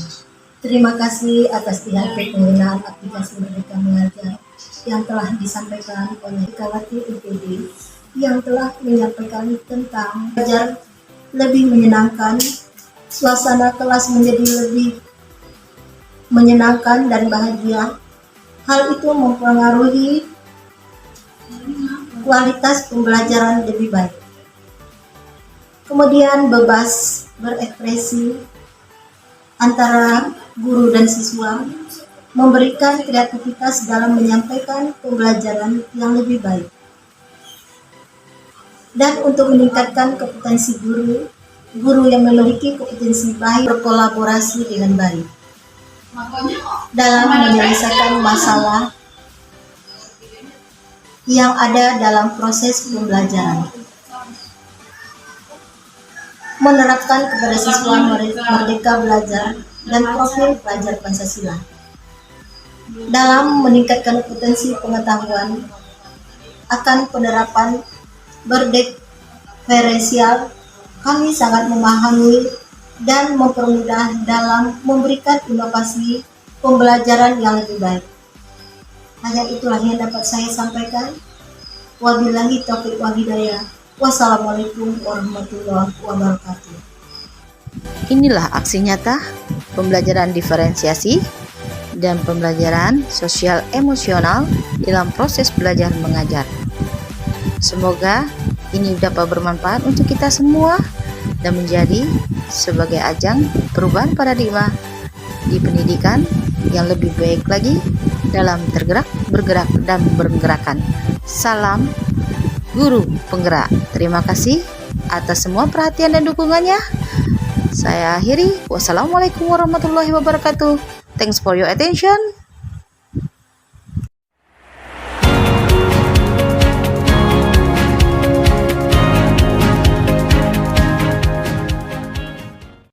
Terima kasih atas IHP penggunaan aplikasi Merdeka Mengajar yang telah disampaikan oleh Kawati UPD yang telah menyampaikan tentang belajar lebih menyenangkan, suasana kelas menjadi lebih menyenangkan dan bahagia. Hal itu mempengaruhi kualitas pembelajaran lebih baik. Kemudian bebas berekspresi antara guru dan siswa, memberikan kreativitas dalam menyampaikan pembelajaran yang lebih baik. Dan untuk meningkatkan kompetensi guru yang memiliki kompetensi baik berkolaborasi dengan baik dalam menyelesaikan masalah yang ada dalam proses pembelajaran. Menerapkan kepada siswa merdeka belajar dan profil pelajar Pancasila. Dalam meningkatkan potensi pengetahuan akan penerapan berdiferensial, kami sangat memahami dan mempermudah dalam memberikan inovasi pembelajaran yang lebih baik. Hanya itulah yang dapat saya sampaikan. Wabillahi taufiq wal hidayah. Wassalamualaikum warahmatullahi wabarakatuh. Inilah aksi nyata pembelajaran diferensiasi dan pembelajaran sosial emosional dalam proses belajar mengajar. Semoga ini dapat bermanfaat untuk kita semua dan menjadi sebagai ajang perubahan paradigma di pendidikan yang lebih baik lagi dalam tergerak, bergerak, dan bergerakan. Salam Guru Penggerak. Terima kasih atas semua perhatian dan dukungannya. Saya akhiri. Wassalamualaikum warahmatullahi wabarakatuh. Thanks for your attention.